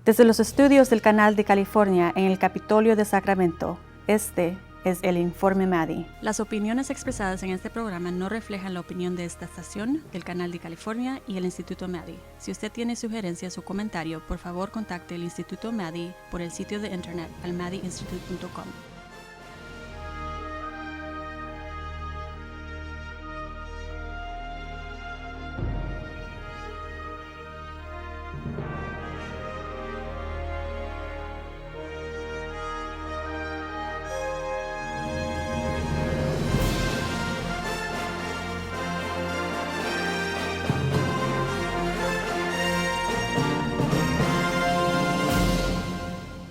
Desde los estudios del Canal de California en el Capitolio de Sacramento, este es el Informe Maddie. Las opiniones expresadas en este programa no reflejan la opinión de esta estación, del Canal de California y el Instituto Maddie. Si usted tiene sugerencias o comentario, por favor contacte el Instituto Maddie por el sitio de internet almaddieinstitute.com.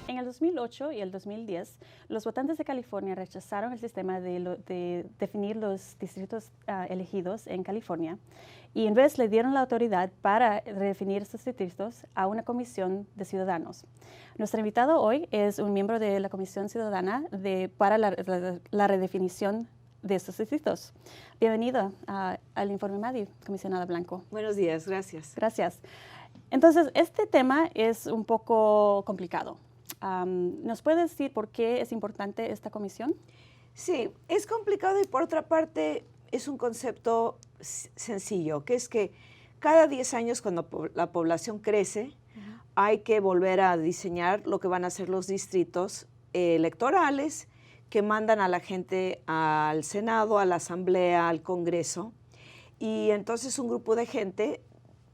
En el 2008 y el 2010, los votantes de California rechazaron el sistema de definir los distritos elegidos en California y en vez le dieron la autoridad para redefinir estos distritos a una comisión de ciudadanos. Nuestro invitado hoy es un miembro de la Comisión Ciudadana para la redefinición de estos distritos. Bienvenido al Informe Maddie, comisionada Blanco. Buenos días, gracias. Gracias. Entonces, este tema es un poco complicado. ¿Nos puede decir por qué es importante esta comisión? Sí, es complicado y por otra parte es un concepto sencillo, que es que cada 10 años cuando la población crece, hay que volver a diseñar lo que van a ser los distritos electorales que mandan a la gente al Senado, a la Asamblea, al Congreso. Y entonces un grupo de gente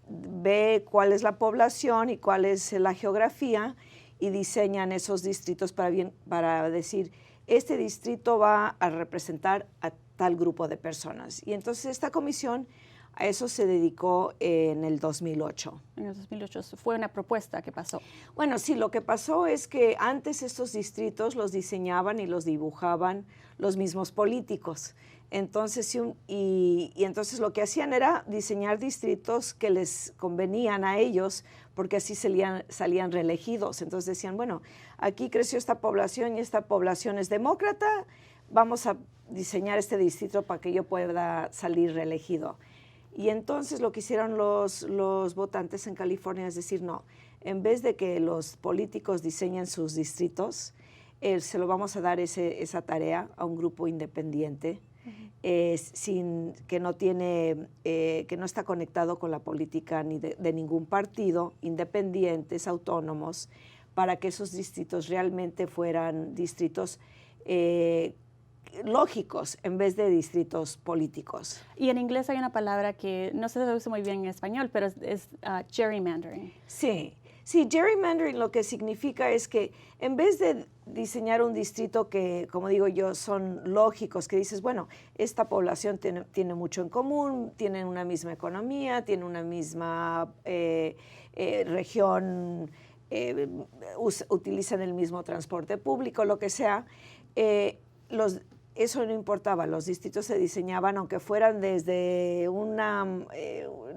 ve cuál es la población y cuál es la geografía y diseñan esos distritos para decir, este distrito va a representar a tal grupo de personas. Y entonces esta comisión a eso se dedicó en el 2008. En el 2008 fue una propuesta que pasó. Bueno, sí, lo que pasó es que antes estos distritos los diseñaban y los dibujaban los mismos políticos. Entonces, entonces lo que hacían era diseñar distritos que les convenían a ellos porque así salían reelegidos. Entonces decían, bueno, aquí creció esta población y esta población es demócrata, vamos a diseñar este distrito para que yo pueda salir reelegido. Y entonces lo que hicieron los votantes en California es decir, no, en vez de que los políticos diseñen sus distritos, se lo vamos a dar esa tarea a un grupo independiente, que no está conectado con la política ni de ningún partido, independientes, autónomos, para que esos distritos realmente fueran distritos lógicos en vez de distritos políticos. Y en inglés hay una palabra que no se traduce muy bien en español, pero es gerrymandering. Sí, gerrymandering lo que significa es que en vez de diseñar un distrito que, como digo yo, son lógicos, que dices, bueno, esta población tiene mucho en común, tienen una misma economía, tienen una misma región, utilizan el mismo transporte público, lo que sea, eso no importaba, los distritos se diseñaban aunque fueran desde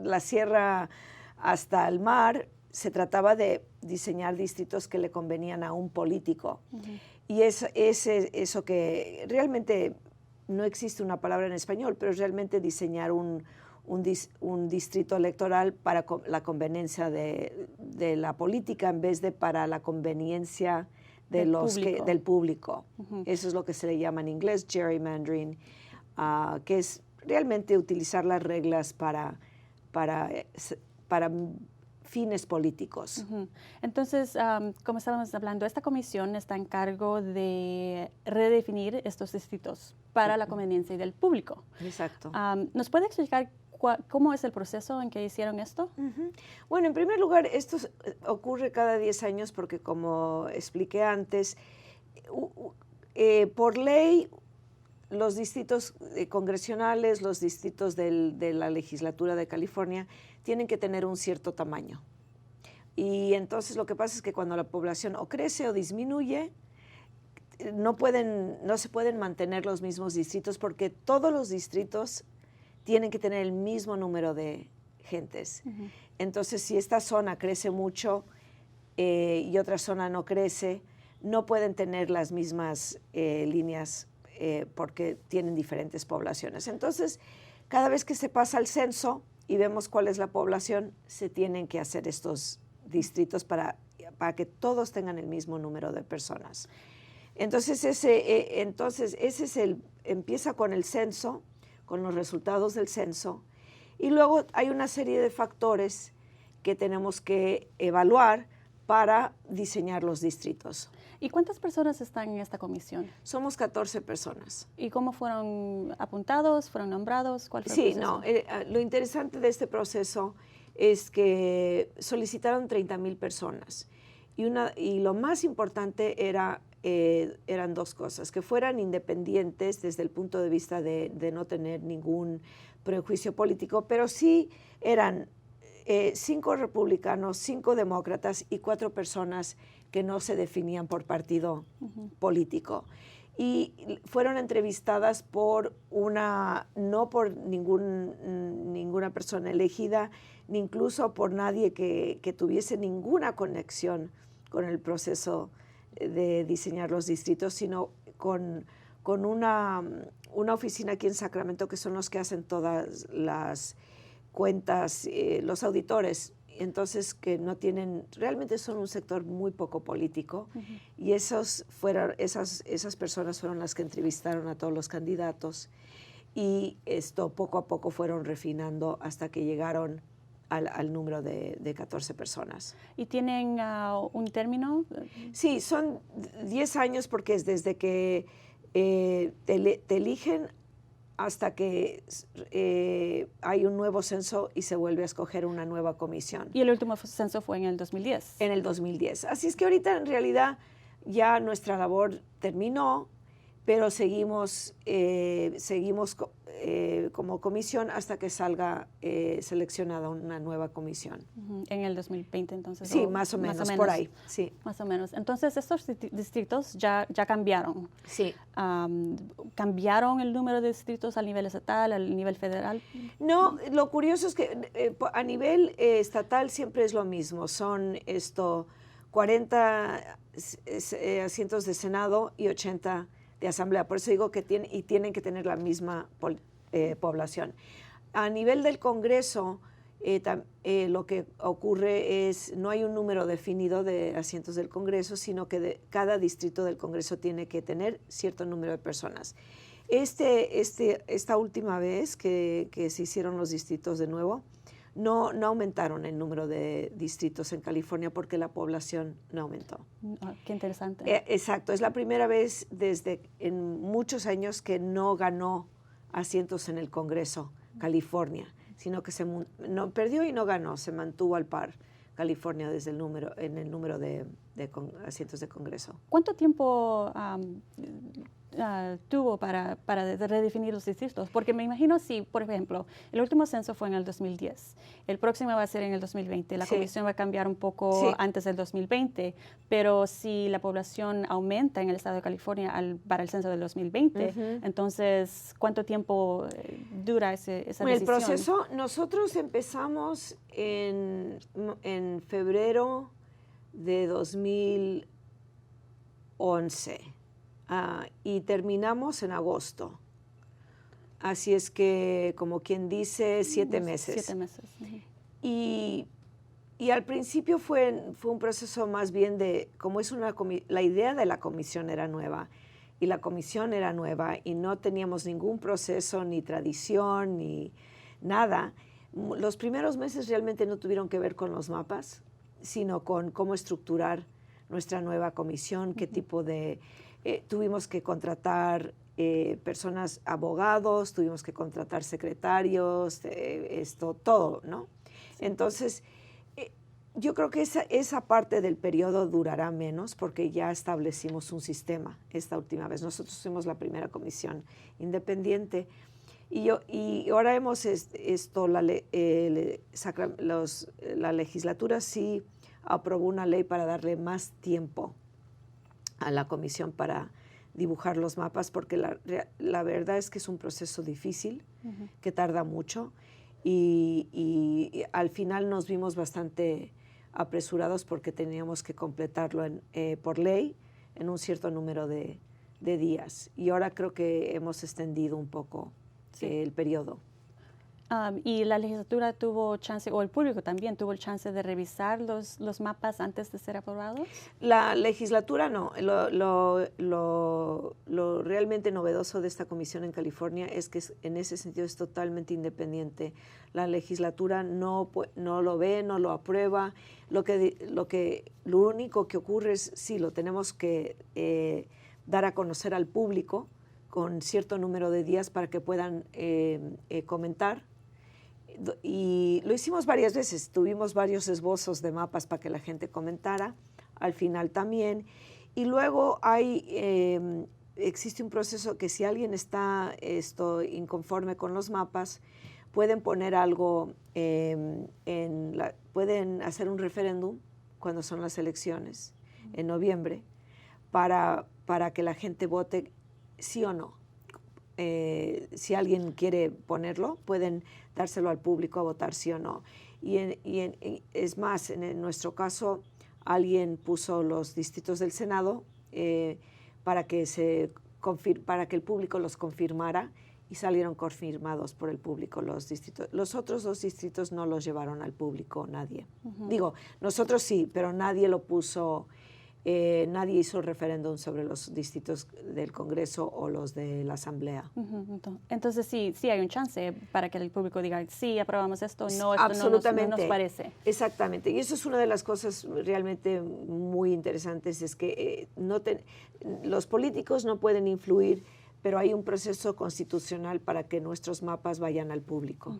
la sierra hasta el mar. Se trataba de diseñar distritos que le convenían a un político. Y eso que realmente no existe una palabra en español, pero es realmente diseñar un distrito electoral para la conveniencia de la política en vez de para la conveniencia del público. Eso es lo que se le llama en inglés gerrymandering, que es realmente utilizar las reglas para fines políticos. Entonces, como estábamos hablando, esta comisión está en cargo de redefinir estos distritos para la conveniencia del público. Exacto. ¿Nos puede explicar cómo es el proceso en que hicieron esto? Bueno, en primer lugar, esto ocurre cada 10 años porque, como expliqué antes, por ley, los distritos congresionales, los distritos de la legislatura de California tienen que tener un cierto tamaño. Y entonces lo que pasa es que cuando la población o crece o disminuye, no se pueden mantener los mismos distritos porque todos los distritos tienen que tener el mismo número de gentes. Entonces, si esta zona crece mucho y otra zona no crece, no pueden tener las mismas líneas porque tienen diferentes poblaciones. Entonces, cada vez que se pasa el censo y vemos cuál es la población, se tienen que hacer estos distritos para para que todos tengan el mismo número de personas. Entonces, empieza con el censo, con los resultados del censo, y luego hay una serie de factores que tenemos que evaluar para diseñar los distritos. ¿Y cuántas personas están en esta comisión? Somos 14 personas. ¿Y cómo fueron apuntados? ¿Fueron nombrados? ¿Cuál fue el proceso? Lo interesante de este proceso es que solicitaron 30,000 personas. Y lo más importante eran dos cosas: que fueran independientes desde el punto de vista de no tener ningún prejuicio político, pero sí eran 5 republicanos, 5 demócratas y 4 personas que no se definían por partido político. Y fueron entrevistadas no por ninguna persona elegida, ni incluso por nadie que tuviese ninguna conexión con el proceso de diseñar los distritos, sino con una oficina aquí en Sacramento, que son los que hacen todas las cuentas, los auditores. Entonces, que no tienen, realmente son un sector muy poco político, y esas personas fueron las que entrevistaron a todos los candidatos, y poco a poco fueron refinando hasta que llegaron al número de 14 personas. ¿Y tienen un término? Sí, son 10 años, porque es desde que te eligen hasta que hay un nuevo censo y se vuelve a escoger una nueva comisión. ¿Y el último censo fue en el 2010? En el 2010. Así es que ahorita en realidad ya nuestra labor terminó, pero seguimos como comisión hasta que salga seleccionada una nueva comisión. En el 2020, entonces. Sí, más o menos, por ahí. Sí. Más o menos. Entonces, estos distritos ya cambiaron. Sí. ¿Cambiaron el número de distritos al nivel estatal, al nivel federal? No, lo curioso es que a nivel estatal siempre es lo mismo. Son 40 asientos de Senado y 80 de Asamblea. Por eso digo que tienen que tener la misma población. A nivel del Congreso, lo que ocurre es, no hay un número definido de asientos del Congreso, sino que cada distrito del Congreso tiene que tener cierto número de personas. Esta última vez que se hicieron los distritos de nuevo, no aumentaron el número de distritos en California porque la población no aumentó. Qué interesante. Exacto, es la primera vez en muchos años que no ganó asientos en el Congreso California, sino que no perdió y no ganó, se mantuvo al par California en el número de asientos de Congreso. ¿Cuánto tiempo tuvo para redefinir los distritos? Porque me imagino si, por ejemplo, el último censo fue en el 2010, el próximo va a ser en el 2020, la comisión va a cambiar un poco antes del 2020, pero si la población aumenta en el estado de California para el censo del 2020, entonces, ¿cuánto tiempo dura esa decisión? El proceso, nosotros empezamos en febrero de 2011. Y terminamos en agosto. Así es que, como quien dice, 7 meses. 7 meses. Y al principio fue un proceso más bien como la idea de la comisión era nueva, y la comisión era nueva, y no teníamos ningún proceso, ni tradición, ni nada. Los primeros meses realmente no tuvieron que ver con los mapas, sino con cómo estructurar nuestra nueva comisión, qué tipo de... tuvimos que contratar personas, abogados, tuvimos que contratar secretarios, todo, ¿no? Sí. Entonces, yo creo que esa parte del periodo durará menos porque ya establecimos un sistema esta última vez. Nosotros fuimos la primera comisión independiente y ahora hemos la legislatura sí aprobó una ley para darle más tiempo a la comisión para dibujar los mapas, porque la verdad es que es un proceso difícil, que tarda mucho, y al final nos vimos bastante apresurados porque teníamos que completarlo por ley en un cierto número de días, y ahora creo que hemos extendido un poco el periodo. ¿Y la legislatura tuvo chance, o el público también tuvo el chance de revisar los mapas antes de ser aprobados? La legislatura no. Lo realmente novedoso de esta comisión en California es que en ese sentido es totalmente independiente. La legislatura no lo ve, no lo aprueba. Lo único que ocurre es, sí, lo tenemos que dar a conocer al público con cierto número de días para que puedan comentar. Y lo hicimos varias veces, tuvimos varios esbozos de mapas para que la gente comentara, al final también. Y luego existe un proceso que si alguien está inconforme con los mapas, pueden poner algo, pueden hacer un referéndum cuando son las elecciones, en noviembre, para que la gente vote sí o no. Si alguien quiere ponerlo, pueden dárselo al público a votar sí o no. Es más, en nuestro caso, alguien puso los distritos del Senado para que el público los confirmara y salieron confirmados por el público los distritos. Los otros 2 distritos no los llevaron al público, nadie. Digo, nosotros sí, pero nadie lo puso. Nadie hizo referéndum sobre los distritos del Congreso o los de la Asamblea. Entonces sí hay un chance para que el público diga, sí, aprobamos esto, no, esto absolutamente. no nos parece. Exactamente, y eso es una de las cosas realmente muy interesantes, es que los políticos no pueden influir, pero hay un proceso constitucional para que nuestros mapas vayan al público.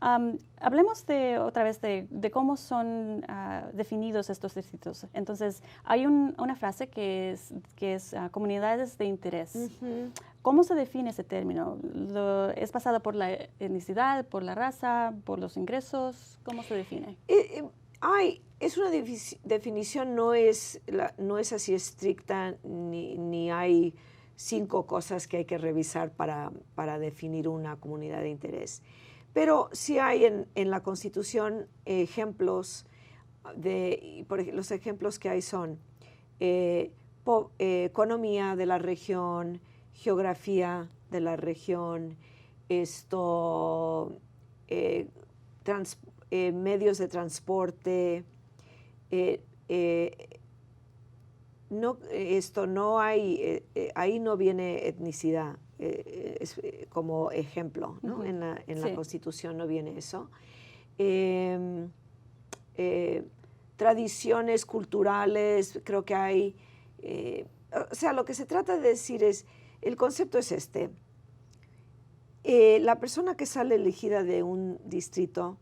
Hablemos otra vez de cómo son definidos estos distritos. Entonces, hay una frase que es comunidades de interés. ¿Cómo se define ese término? ¿Es basado por la etnicidad, por la raza, por los ingresos? ¿Cómo se define? Es una definición, no es así estricta, ni hay 5 cosas que hay que revisar para definir una comunidad de interés. Pero sí hay en la Constitución ejemplos por ejemplo, los ejemplos que hay son economía de la región, geografía de la región, medios de transporte, ahí no viene etnicidad como ejemplo, ¿no? En la Constitución no viene eso. Tradiciones culturales, creo que hay, o sea, lo que se trata de decir es, el concepto es este, la persona que sale elegida de un distrito,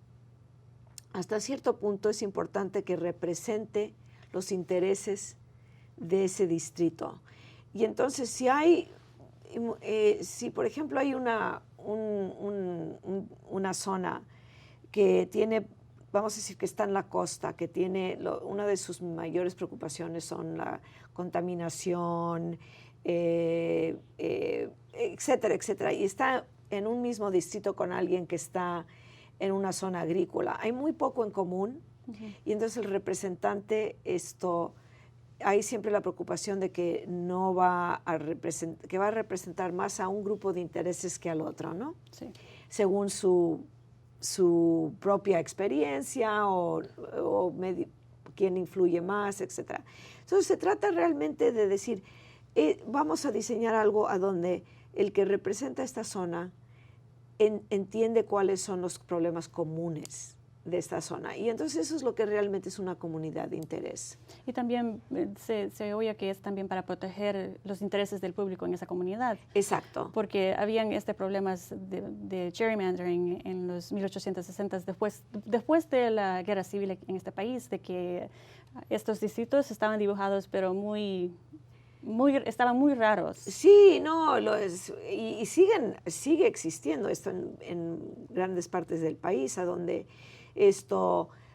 hasta cierto punto es importante que represente los intereses de ese distrito. Y entonces si por ejemplo hay una zona que tiene, vamos a decir que está en la costa, que tiene, una de sus mayores preocupaciones son la contaminación, etcétera, etcétera, y está en un mismo distrito con alguien que está en una zona agrícola, hay muy poco en común, y entonces el representante hay siempre la preocupación de que va a representar más a un grupo de intereses que al otro, ¿no? Sí. Según su propia experiencia o quién influye más, etc. Entonces se trata realmente de decir, vamos a diseñar algo a donde el que representa esta zona entiende cuáles son los problemas comunes de esta zona. Y entonces eso es lo que realmente es una comunidad de interés. Y también se oye que es también para proteger los intereses del público en esa comunidad. Exacto. Porque habían problemas de gerrymandering en los 1860, después de la guerra civil en este país, de que estos distritos estaban dibujados, pero estaban muy raros. Sí, no, y sigue existiendo esto en grandes partes del país, a donde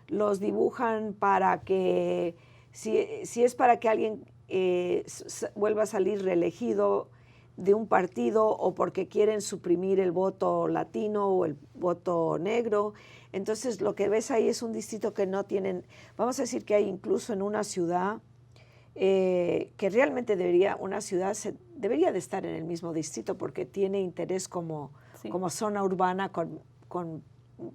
los dibujan para que, si es para que alguien vuelva a salir reelegido de un partido o porque quieren suprimir el voto latino o el voto negro, entonces lo que ves ahí es un distrito que no tienen, vamos a decir que hay incluso en una ciudad que realmente una ciudad debería de estar en el mismo distrito porque tiene interés como zona urbana con con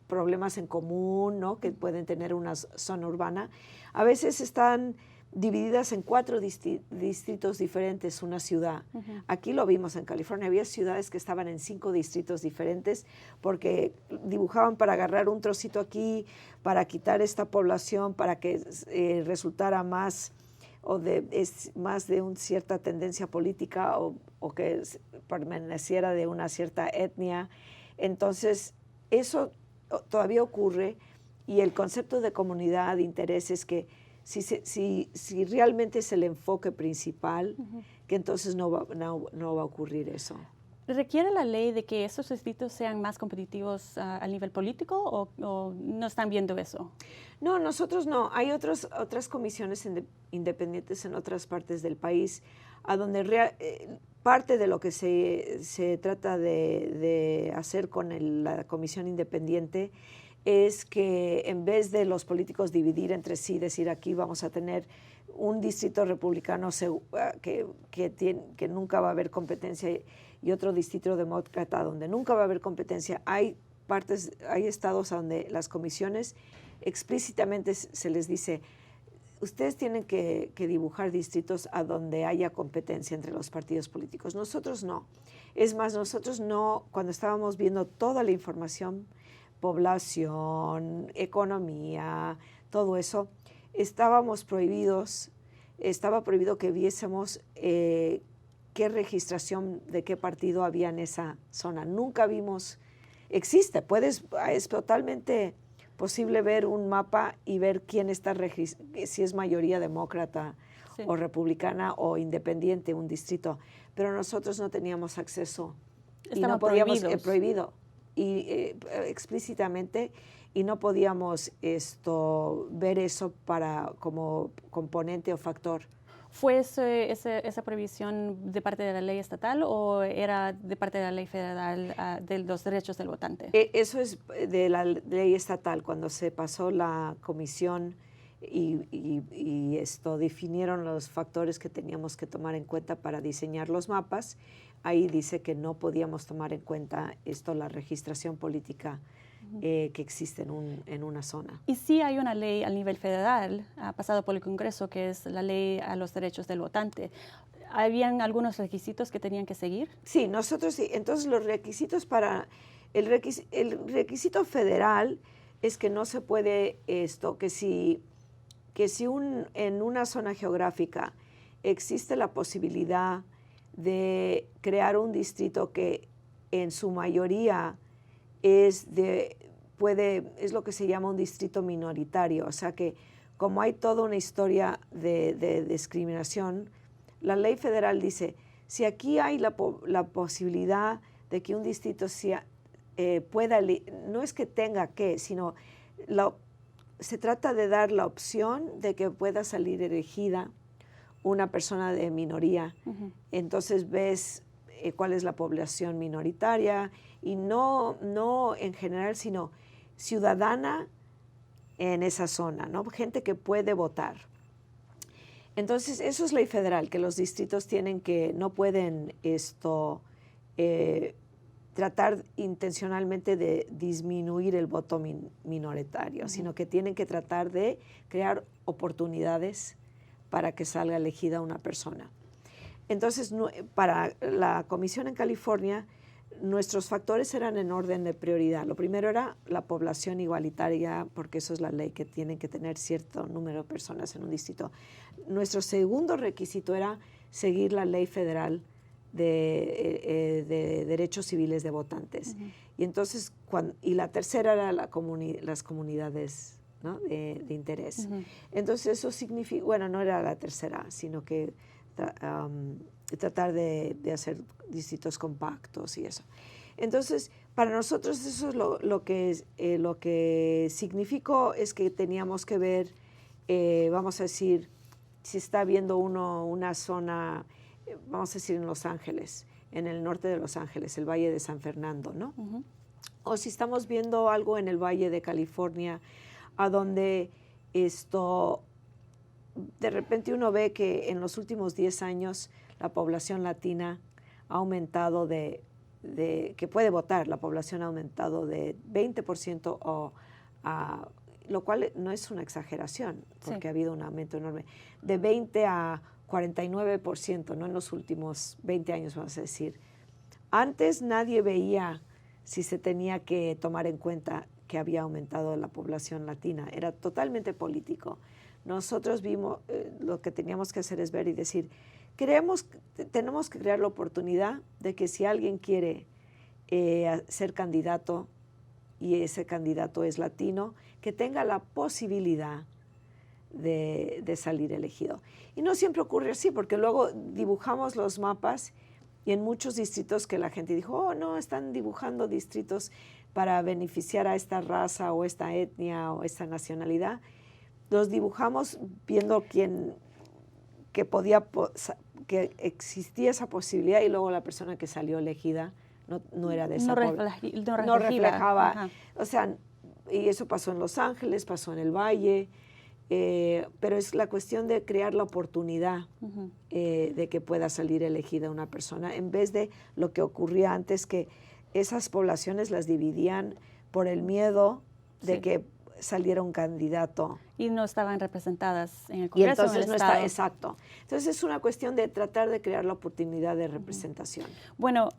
problemas en común, ¿no? Que pueden tener una zona urbana, a veces están divididas en 4 distritos diferentes, una ciudad. Aquí lo vimos en California, había ciudades que estaban en 5 distritos diferentes porque dibujaban para agarrar un trocito aquí, para quitar esta población, para que resultara más más de una cierta tendencia política o que permaneciera de una cierta etnia. Entonces, eso todavía ocurre, y el concepto de comunidad de interés es que si realmente es el enfoque principal, que entonces no va a ocurrir eso. ¿Requiere la ley de que esos distritos sean más competitivos a nivel político o no están viendo eso? No, nosotros no. Hay otras comisiones independientes en otras partes del país a donde parte de lo que se trata de hacer con la comisión independiente es que en vez de los políticos dividir entre sí, decir aquí vamos a tener un distrito republicano que nunca va a haber competencia y otro distrito demócrata donde nunca va a haber competencia, hay estados donde las comisiones explícitamente se les dice, ustedes tienen que dibujar distritos a donde haya competencia entre los partidos políticos. Nosotros no. Es más, nosotros no, cuando estábamos viendo toda la información, población, economía, todo eso, estaba prohibido que viésemos qué registración de qué partido había en esa zona. Nunca vimos, existe, es totalmente posible ver un mapa y ver quién está si es mayoría demócrata o republicana o independiente, un distrito, pero nosotros no teníamos acceso. Estaban y no podíamos, prohibidos. Explícitamente, y no podíamos ver eso como componente o factor. ¿Fue esa prohibición de parte de la ley estatal o era de parte de la ley federal de los derechos del votante? Eso es de la ley estatal. Cuando se pasó la comisión y definieron los factores que teníamos que tomar en cuenta para diseñar los mapas, ahí dice que no podíamos tomar en cuenta la registración política que existe en una zona. Y sí hay una ley a nivel federal, pasada por el Congreso, que es la ley a los derechos del votante. ¿Habían algunos requisitos que tenían que seguir? Sí, nosotros sí. Entonces los requisitos el requisito federal es que no se puede que si en una zona geográfica existe la posibilidad de crear un distrito que en su mayoría es lo que se llama un distrito minoritario, o sea que como hay toda una historia de discriminación, la ley federal dice, si aquí hay la posibilidad de que un distrito pueda, no es que tenga que, sino se trata de dar la opción de que pueda salir elegida una persona de minoría. Entonces ves cuál es la población minoritaria y no en general, sino ciudadana en esa zona, ¿no? Gente que puede votar. Entonces, eso es ley federal, que los distritos no pueden tratar intencionalmente de disminuir el voto minoritario, sino que tienen que tratar de crear oportunidades para que salga elegida una persona. Entonces, para la comisión en California, nuestros factores eran en orden de prioridad. Lo primero era la población igualitaria, porque eso es la ley, que tienen que tener cierto número de personas en un distrito. Nuestro segundo requisito era seguir la ley federal de derechos civiles de votantes. Y entonces, la tercera era las comunidades, ¿no? de interés. Entonces, eso significa, bueno, no era la tercera, sino que tratar de hacer distritos compactos y eso. Entonces, para nosotros eso es lo que significó es que teníamos que ver, vamos a decir, si está viendo una zona, vamos a decir en Los Ángeles, en el norte de Los Ángeles, el Valle de San Fernando, ¿no? O si estamos viendo algo en el Valle de California, a donde de repente uno ve que en los últimos 10 años la población latina ha aumentado de que puede votar, la población ha aumentado de 20%, lo cual no es una exageración, porque ha habido un aumento enorme, de 20 a 49%, ¿no? En los últimos 20 años, vamos a decir. Antes nadie veía si se tenía que tomar en cuenta que había aumentado la población latina. Era totalmente político. Nosotros vimos, lo que teníamos que hacer es ver y decir, tenemos que crear la oportunidad de que si alguien quiere ser candidato y ese candidato es latino, que tenga la posibilidad de salir elegido. Y no siempre ocurre así, porque luego dibujamos los mapas y en muchos distritos que la gente dijo, oh, no, están dibujando distritos para beneficiar a esta raza o esta etnia o esta nacionalidad. Los dibujamos viendo que existía esa posibilidad y luego la persona que salió elegida no era de esa no reflejaba. Ajá. O sea, y eso pasó en Los Ángeles, pasó en el Valle, pero es la cuestión de crear la oportunidad de que pueda salir elegida una persona, en vez de lo que ocurría antes, que esas poblaciones las dividían por el miedo de que saliera un candidato. Y no estaban representadas en el Congreso. Y entonces en el Estado. Exacto. Entonces es una cuestión de tratar de crear la oportunidad de representación. Bueno,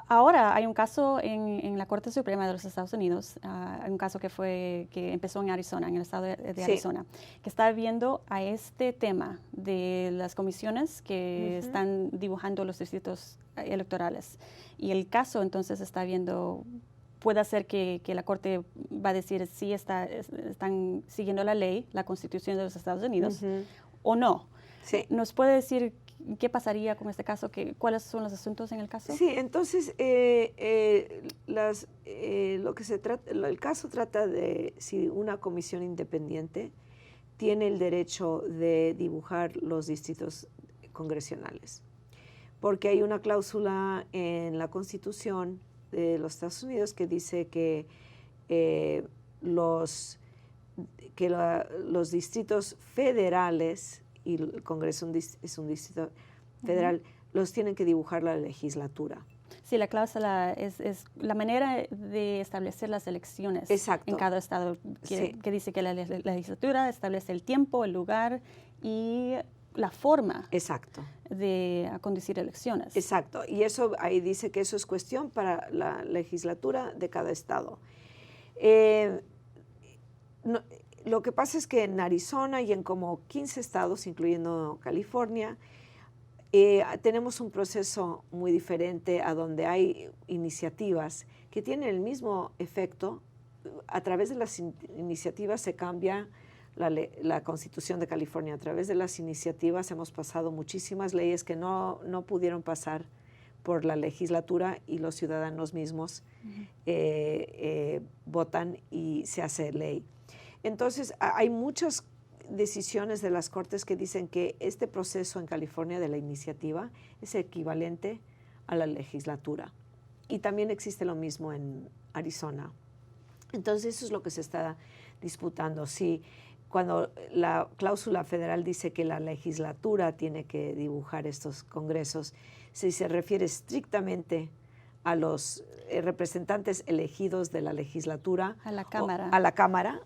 ahora hay un caso en la Corte Suprema de los Estados Unidos, hay un caso que empezó en Arizona, en el estado de Arizona, que está viendo a este tema de las comisiones que están dibujando los distritos electorales. Y el caso entonces está viendo, puede ser que la Corte va a decir si están siguiendo la ley, la Constitución de los Estados Unidos o no. Sí. ¿Nos puede decir qué pasaría con este caso? ¿Cuáles son los asuntos en el caso? Sí, entonces el caso trata de si una comisión independiente tiene el derecho de dibujar los distritos congresionales, porque hay una cláusula en la Constitución de los Estados Unidos que dice que los distritos federales, y el Congreso es un distrito federal, los tienen que dibujar la legislatura. Sí, la cláusula es la manera de establecer las elecciones en cada estado, que dice que la legislatura establece el tiempo, el lugar y la forma de conducir elecciones. Exacto, y eso ahí dice que eso es cuestión para la legislatura de cada estado. Lo que pasa es que en Arizona y en como 15 estados, incluyendo California, tenemos un proceso muy diferente a donde hay iniciativas que tienen el mismo efecto. A través de las iniciativas se cambia la Constitución de California. A través de las iniciativas hemos pasado muchísimas leyes que no pudieron pasar por la legislatura y los ciudadanos mismos votan y se hace ley. Entonces, hay muchas decisiones de las Cortes que dicen que este proceso en California de la iniciativa es equivalente a la legislatura. Y también existe lo mismo en Arizona. Entonces, eso es lo que se está disputando. Si cuando la cláusula federal dice que la legislatura tiene que dibujar estos congresos, si se refiere estrictamente a los representantes elegidos de la legislatura, a la Cámara,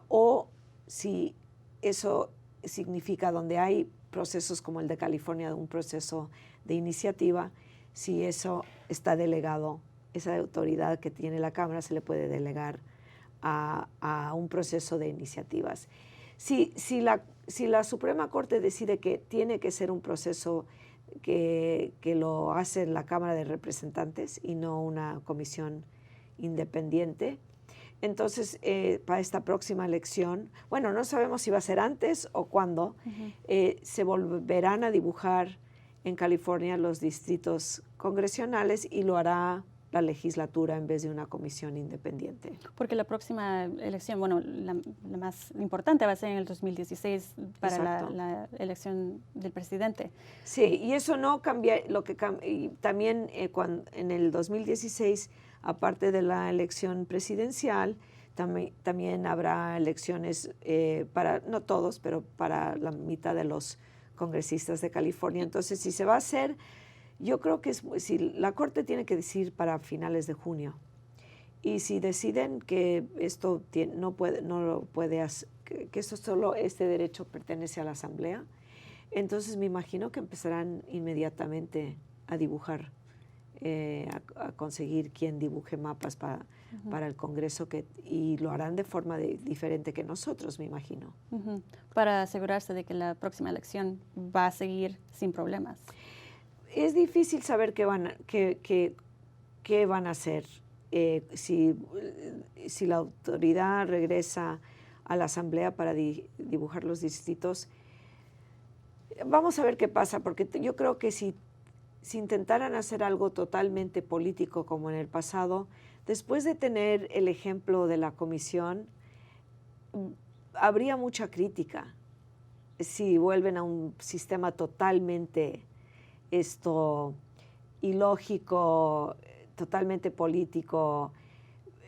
o si eso significa donde hay procesos como el de California, un proceso de iniciativa, si eso está delegado, esa autoridad que tiene la Cámara se le puede delegar a un proceso de iniciativas. Si la Suprema Corte decide que tiene que ser un proceso que lo hace la Cámara de Representantes y no una comisión independiente, entonces para esta próxima elección, bueno, no sabemos si va a ser antes o cuándo, se volverán a dibujar en California los distritos congresionales y lo hará la legislatura en vez de una comisión independiente. Porque la próxima elección, bueno, la más importante va a ser en el 2016 para la elección del presidente. Sí, y eso no cambia, y también en el 2016, aparte de la elección presidencial, también habrá elecciones para, no todos, pero para la mitad de los congresistas de California. Entonces, si se va a hacer Yo creo que si la Corte tiene que decidir para finales de junio. Y si deciden que esto no lo puede hacer, que esto solo este derecho pertenece a la Asamblea, entonces me imagino que empezarán inmediatamente a dibujar, a conseguir quien dibuje mapas para el Congreso, y lo harán de forma diferente que nosotros, me imagino. Para asegurarse de que la próxima elección va a seguir sin problemas. Es difícil saber qué van a hacer. Si la autoridad regresa a la Asamblea para dibujar los distritos, vamos a ver qué pasa, porque yo creo que si intentaran hacer algo totalmente político como en el pasado, después de tener el ejemplo de la comisión, habría mucha crítica si vuelven a un sistema totalmente ilógico, totalmente político.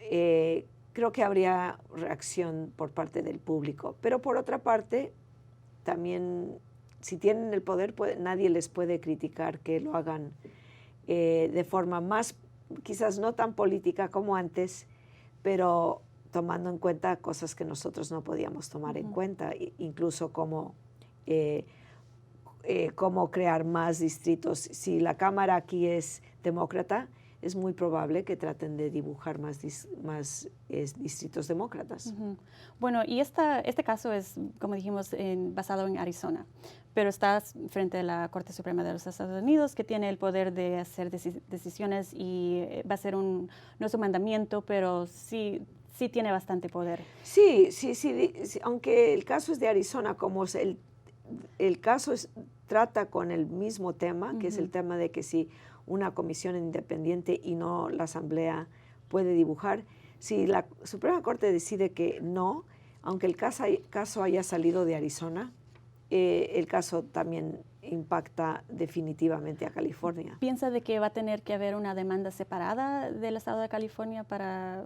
Creo que habría reacción por parte del público. Pero por otra parte, también si tienen el poder, nadie les puede criticar que lo hagan de forma más, quizás no tan política como antes, pero tomando en cuenta cosas que nosotros no podíamos tomar en cuenta, incluso cómo crear más distritos. Si la Cámara aquí es demócrata, es muy probable que traten de dibujar más distritos demócratas. Bueno, y este caso es, como dijimos, basado en Arizona, pero está frente a la Corte Suprema de los Estados Unidos, que tiene el poder de hacer decisiones, y va a ser no es un mandamiento, pero sí tiene bastante poder. Sí, aunque el caso es de Arizona, como el caso trata con el mismo tema, que es el tema de que si una comisión independiente y no la Asamblea puede dibujar. Si la Suprema Corte decide que no, aunque el caso haya salido de Arizona, el caso también impacta definitivamente a California. ¿Piensa de que va a tener que haber una demanda separada del Estado de California para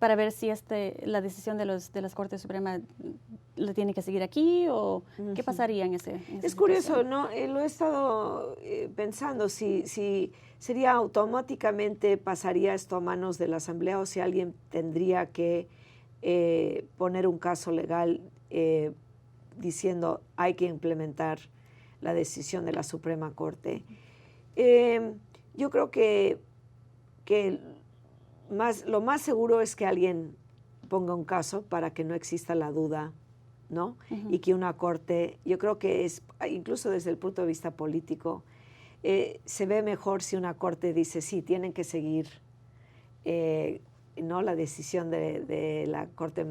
ver si la decisión de las Cortes Supremas la tiene que seguir aquí, o qué pasaría en ese Es curioso, ¿no? Lo he estado pensando, si sería automáticamente pasaría esto a manos de la Asamblea, o si alguien tendría que poner un caso legal diciendo hay que implementar la decisión de la Suprema Corte. Yo creo que lo más seguro es que alguien ponga un caso para que no exista la duda, ¿no? Y que una corte, yo creo que incluso desde el punto de vista político, se ve mejor si una corte dice sí, tienen que seguir ¿no? la decisión de la Corte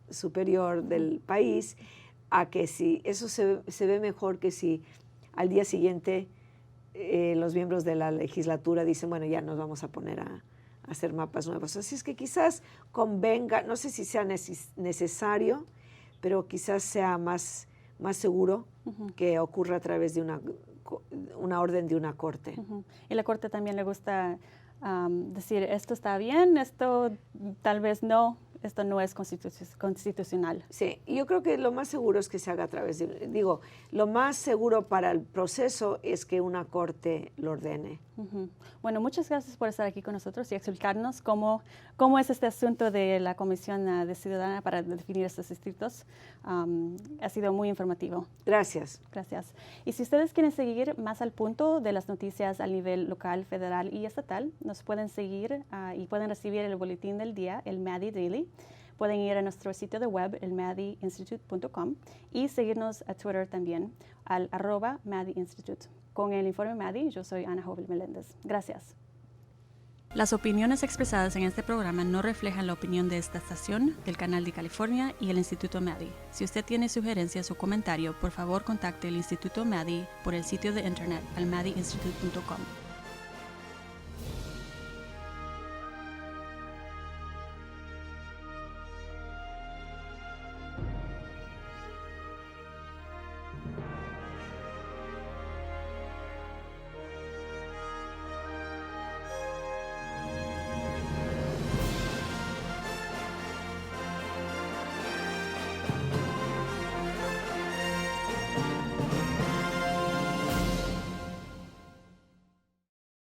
Superior del país, a que si eso se ve mejor que si al día siguiente los miembros de la legislatura dicen, bueno, ya nos vamos a poner a hacer mapas nuevos. Así es que quizás convenga, no sé si sea necesario, pero quizás sea más seguro que ocurra a través de una orden de una corte. Y la corte también le gusta decir, esto está bien, esto tal vez no, esto no es constitucional. Sí, y yo creo que lo más seguro es que se haga a través lo más seguro para el proceso es que una corte lo ordene. Bueno, muchas gracias por estar aquí con nosotros y explicarnos cómo es este asunto de la Comisión de Ciudadana para definir estos distritos. Ha sido muy informativo. Gracias. Gracias. Y si ustedes quieren seguir más al punto de las noticias a nivel local, federal y estatal, nos pueden seguir y pueden recibir el boletín del día, el Maddie Daily. Pueden ir a nuestro sitio de web, el maddieinstitute.com, y seguirnos a Twitter también, al @MaddieInstitute. Con el informe Maddie, yo soy Ana Jovel Meléndez. Gracias. Las opiniones expresadas en este programa no reflejan la opinión de esta estación, del Canal de California y el Instituto Maddie. Si usted tiene sugerencias o comentario, por favor contacte el Instituto Maddie por el sitio de internet al maddieinstitute.com.